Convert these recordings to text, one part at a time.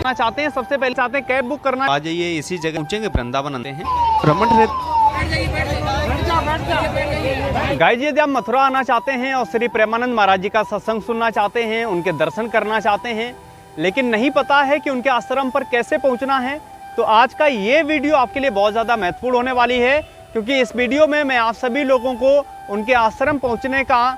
चाहते हैं, सबसे पहले चाहते हैं कैब बुक करना, आ जाइए इसी जगह पहुंचेंगे, वृंदावन आते हैं रमण गाइस। यदि आप मथुरा आना चाहते हैं और श्री प्रेमानंद महाराज जी का सत्संग सुनना चाहते हैं, उनके दर्शन करना चाहते हैं, लेकिन नहीं पता है कि उनके आश्रम पर कैसे पहुंचना है, तो आज का ये वीडियो आपके लिए बहुत ज़्यादा महत्वपूर्ण होने वाली है, क्योंकि इस वीडियो में मैं आप सभी लोगों को उनके आश्रम पहुंचने का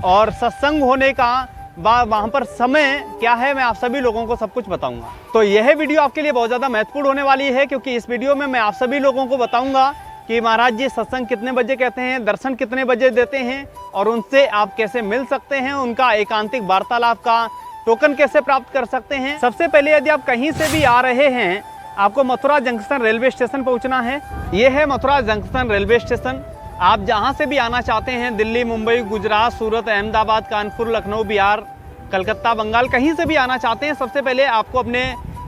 और सत्संग होने का वहाँ पर समय क्या है, मैं आप सभी लोगों को सब कुछ बताऊंगा। तो यह वीडियो आपके लिए बहुत ज़्यादा महत्वपूर्ण होने वाली है, क्योंकि इस वीडियो में मैं आप सभी लोगों को बताऊंगा कि महाराज जी सत्संग कितने बजे कहते हैं, दर्शन कितने बजे देते हैं और उनसे आप कैसे मिल सकते हैं, उनका एकांतिक वार्तालाप का टोकन कैसे प्राप्त कर सकते हैं। सबसे पहले यदि आप कहीं से भी आ रहे हैं, आपको मथुरा जंक्शन रेलवे स्टेशन पहुंचना है। ये है मथुरा जंक्शन रेलवे स्टेशन। आप जहां से भी आना चाहते हैं, दिल्ली, मुंबई, गुजरात, सूरत, अहमदाबाद, कानपुर, लखनऊ, बिहार, कलकत्ता, बंगाल, कहीं से भी आना चाहते हैं, सबसे पहले आपको अपने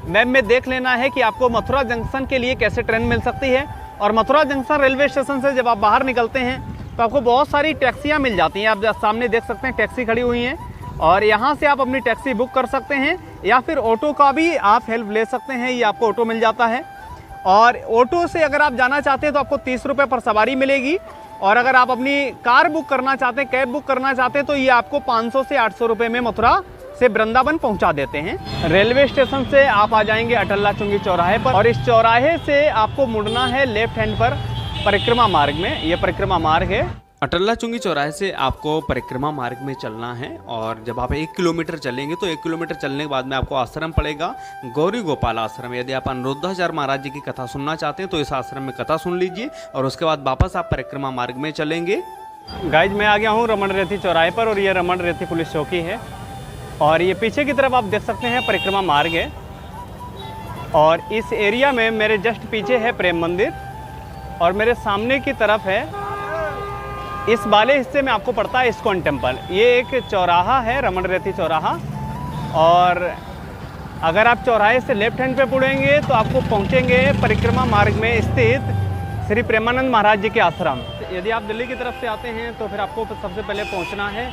मैप में देख लेना है कि आपको मथुरा जंक्शन के लिए कैसे ट्रेन मिल सकती है। और मथुरा जंक्शन रेलवे स्टेशन से जब आप बाहर निकलते हैं तो आपको बहुत सारी टैक्सियाँ मिल जाती हैं। आप सामने देख सकते हैं टैक्सी खड़ी हुई हैं, और यहाँ से आप अपनी टैक्सी बुक कर सकते हैं, या फिर ऑटो का भी आप हेल्प ले सकते हैं, ये आपको ऑटो मिल जाता है। और ऑटो से अगर आप जाना चाहते हैं तो आपको 30 रुपये पर सवारी मिलेगी, और अगर आप अपनी कार बुक करना चाहते हैं, कैब बुक करना चाहते हैं, तो ये आपको 500 से 800 रुपये में मथुरा से वृंदावन पहुंचा देते हैं। रेलवे स्टेशन से आप आ जाएंगे अटल्ला चुंगी चौराहे पर, और इस चौराहे से आपको मुड़ना है लेफ्ट हैंड पर परिक्रमा मार्ग में। ये परिक्रमा मार्ग है। अटल्ला चुंगी चौराहे से आपको परिक्रमा मार्ग में चलना है, और जब आप 1 किलोमीटर चलेंगे तो 1 किलोमीटर चलने के बाद में आपको आश्रम पड़ेगा, गौरी गोपाल आश्रम। यदि आप अनिरुद्धाचार्य महाराज जी की कथा सुनना चाहते हैं तो इस आश्रम में कथा सुन लीजिए, और उसके बाद वापस आप परिक्रमा मार्ग में चलेंगे। गाइज, मैं आ गया हूँ रमण रेती चौराहे पर, और ये रमण रेती पुलिस चौकी है, और ये पीछे की तरफ आप देख सकते हैं परिक्रमा मार्ग है, और इस एरिया में मेरे जस्ट पीछे है प्रेम मंदिर, और मेरे सामने की तरफ है इस वाले हिस्से में आपको पड़ता है इस्कॉन टेम्पल। ये एक चौराहा है, रमण रेती चौराहा, और अगर आप चौराहे से लेफ्ट हैंड पे मुड़ेंगे तो आपको पहुंचेंगे परिक्रमा मार्ग में स्थित श्री प्रेमानंद महाराज जी के आश्रम। यदि आप दिल्ली की तरफ से आते हैं तो फिर आपको सबसे पहले पहुंचना है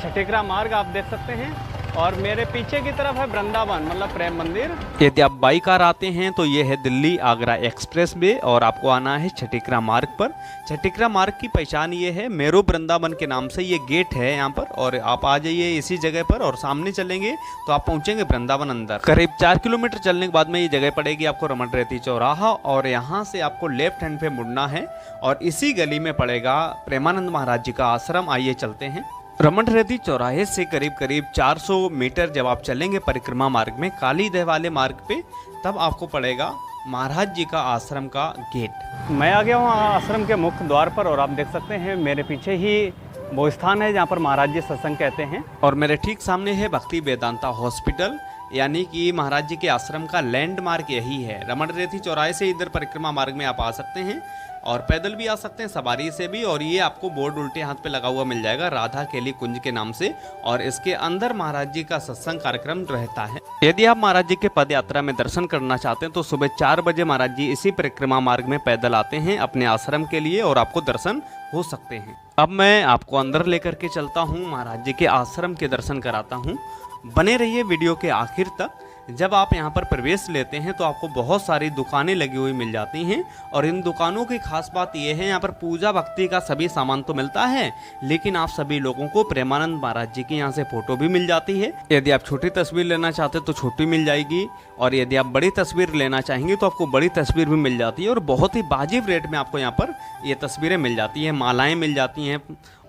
छठेकरा मार्ग, आप देख सकते हैं, और मेरे पीछे की तरफ है वृंदावन, मतलब प्रेम मंदिर। यदि आप बाई कार आते हैं तो ये है दिल्ली आगरा एक्सप्रेस वे, और आपको आना है छठेकरा मार्ग पर। छठेकरा मार्ग की पहचान ये है, मेरो वृंदावन के नाम से ये गेट है यहाँ पर, और आप आ जाइए इसी जगह पर, और सामने चलेंगे तो आप पहुंचेंगे वृंदावन अंदर। करीब 4 किलोमीटर चलने के बाद में ये जगह पड़ेगी आपको रमण रेती चौराहा, और यहाँ से आपको लेफ्ट हैंड पे मुड़ना है, और इसी गली में पड़ेगा प्रेमानंद महाराज जी का आश्रम। आइए चलते हैं। रमण रेती चौराहे से करीब 400 मीटर जब आप चलेंगे परिक्रमा मार्ग में, काली दह वाले मार्ग पे, तब आपको पड़ेगा महाराज जी का आश्रम का गेट। मैं आ गया हूँ आश्रम के मुख्य द्वार पर, और आप देख सकते हैं मेरे पीछे ही वो स्थान है जहाँ पर महाराज जी सत्संग कहते हैं, और मेरे ठीक सामने है भक्ति वेदांता हॉस्पिटल, यानी कि महाराज जी के आश्रम का लैंडमार्क यही है। रमण रेती चौराहे से इधर परिक्रमा मार्ग में आप आ सकते हैं, और पैदल भी आ सकते हैं, सवारी से भी, और ये आपको बोर्ड उल्टे हाथ पे लगा हुआ मिल जाएगा राधा केली कुंज के नाम से, और इसके अंदर महाराज जी का सत्संग कार्यक्रम रहता है। यदि आप महाराज जी के पद यात्रा में दर्शन करना चाहते हैं तो सुबह 4 बजे महाराज जी इसी परिक्रमा मार्ग में पैदल आते हैं अपने आश्रम के लिए, और आपको दर्शन हो सकते हैं। अब मैं आपको अंदर लेकर के चलता हूँ, महाराज जी के आश्रम के दर्शन कराता हूँ। बने रहिए वीडियो के आखिर तक। जब आप यहाँ पर प्रवेश लेते हैं तो आपको बहुत सारी दुकानें लगी हुई मिल जाती हैं, और इन दुकानों की खास बात यह है, यहाँ पर पूजा भक्ति का सभी सामान तो मिलता है, लेकिन आप सभी लोगों को प्रेमानंद महाराज जी की यहाँ से फोटो भी मिल जाती है। यदि आप छोटी तस्वीर लेना चाहते हैं तो छोटी मिल जाएगी, और यदि आप बड़ी तस्वीर लेना चाहेंगे तो आपको बड़ी तस्वीर भी मिल जाती है, और बहुत ही वाजिब रेट में आपको यहाँ पर ये तस्वीरें मिल जाती हैं, मालाएँ मिल जाती हैं,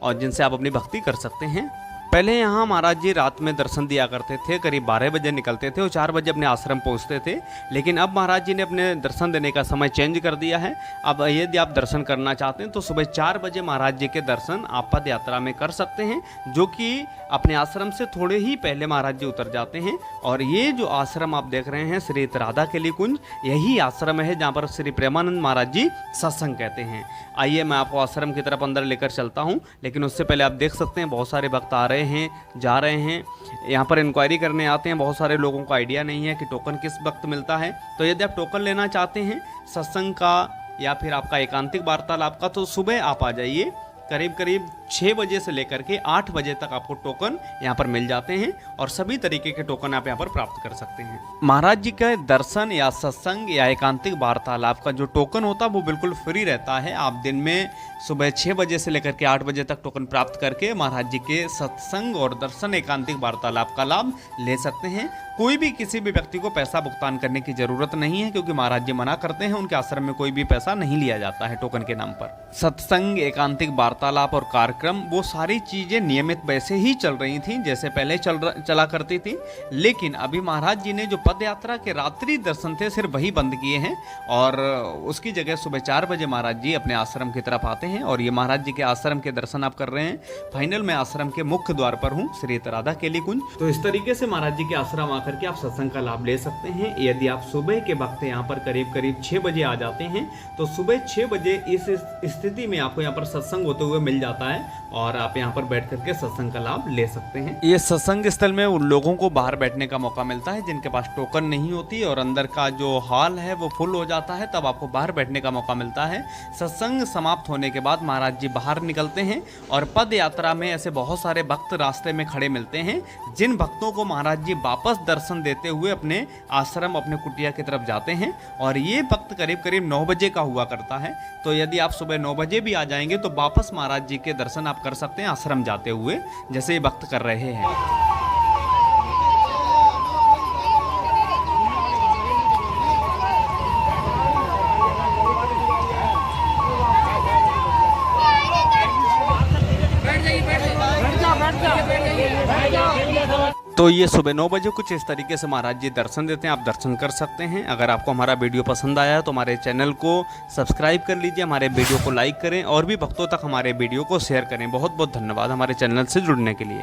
और जिनसे आप अपनी भक्ति कर सकते हैं। पहले यहाँ महाराज जी रात में दर्शन दिया करते थे, करीब 12 बजे निकलते थे और 4 बजे अपने आश्रम पहुँचते थे, लेकिन अब महाराज जी ने अपने दर्शन देने का समय चेंज कर दिया है। अब यदि आप दर्शन करना चाहते हैं तो सुबह 4 बजे महाराज जी के दर्शन आप पद यात्रा में कर सकते हैं, जो कि अपने आश्रम से थोड़े ही पहले महाराज जी उतर जाते हैं। और ये जो आश्रम आप देख रहे हैं श्री राधा केली कुंज, यही आश्रम है जहाँ पर श्री प्रेमानंद महाराज जी सत्संग कहते हैं। आइए मैं आपको आश्रम की तरफ अंदर लेकर चलता हूँ, लेकिन उससे पहले आप देख सकते हैं बहुत सारे भक्त आ रहे हैं, जा रहे हैं, यहाँ पर इंक्वायरी करने आते हैं। बहुत सारे लोगों को आइडिया नहीं है कि टोकन किस वक्त मिलता है, तो यदि आप टोकन लेना चाहते हैं सत्संग का या फिर आपका एकांतिक वार्तालाप का, तो सुबह आप आ जाइए। करीब 6 बजे से लेकर के 8 बजे तक आपको टोकन यहाँ पर मिल जाते हैं और सभी तरीके के टोकन आप यहाँ पर प्राप्त कर सकते हैं। महाराज जी का दर्शन या सत्संग या एकांतिक वार्तालाप का जो टोकन होता है वो बिल्कुल फ्री रहता है। आप दिन में सुबह 6 बजे से लेकर के 8 बजे तक टोकन प्राप्त करके महाराज जी के सत्संग और दर्शन एकांतिक वार्तालाप का लाभ ले सकते हैं। कोई भी किसी भी व्यक्ति को पैसा भुगतान करने की जरूरत नहीं है, क्योंकि महाराज जी मना करते हैं। उनके आश्रम में कोई भी पैसा नहीं लिया जाता है टोकन के नाम पर। सत्संग, एकांतिक वार्तालाप और कार्यक्रम वो सारी चीजें नियमित वैसे ही चल रही थी जैसे पहले चला करती थी, लेकिन अभी महाराज जी ने जो पद यात्रा के रात्रि दर्शन थे सिर्फ वही बंद किए हैं और उसकी जगह सुबह 4 बजे महाराज जी अपने आश्रम की तरफ आते हैं। और ये महाराज जी के आश्रम के दर्शन आप कर रहे हैं। फाइनल मैं आश्रम के मुख्य द्वार पर हूँ, श्री राधा केली कुंज। तो इस तरीके से महाराज जी के आश्रम आकर के आप सत्संग का लाभ ले सकते हैं। यदि आप सुबह के वक्त यहाँ पर करीब 6 बजे आ जाते हैं तो सुबह 6 बजे इस स्थिति में आपको यहाँ पर सत्संग होते हुए मिल जाता है और आप यहाँ पर बैठ करके सत्संग का लाभ ले सकते हैं। ये सत्संग स्थल में उन लोगों को बाहर बैठने का मौका मिलता है जिनके पास टोकन नहीं होती और अंदर का जो हॉल है वो फुल हो जाता है, तब आपको बाहर बैठने का मौका मिलता है। सत्संग समाप्त होने के बाद महाराज जी बाहर निकलते हैं और पद यात्रा में ऐसे बहुत सारे भक्त रास्ते में खड़े मिलते हैं, जिन भक्तों को महाराज जी वापस दर्शन देते हुए अपने आश्रम, अपने कुटिया की तरफ जाते हैं। और ये वक्त करीब 9 बजे का हुआ करता है। तो यदि आप सुबह 9 बजे भी आ जाएंगे तो वापस महाराज जी के दर्शन आप कर सकते हैं आश्रम जाते हुए, जैसे ये भक्त कर रहे हैं। तो ये सुबह 9 बजे कुछ इस तरीके से महाराज जी दर्शन देते हैं, आप दर्शन कर सकते हैं। अगर आपको हमारा वीडियो पसंद आया तो हमारे चैनल को सब्सक्राइब कर लीजिए, हमारे वीडियो को लाइक करें और भी भक्तों तक हमारे वीडियो को शेयर करें। बहुत बहुत धन्यवाद हमारे चैनल से जुड़ने के लिए।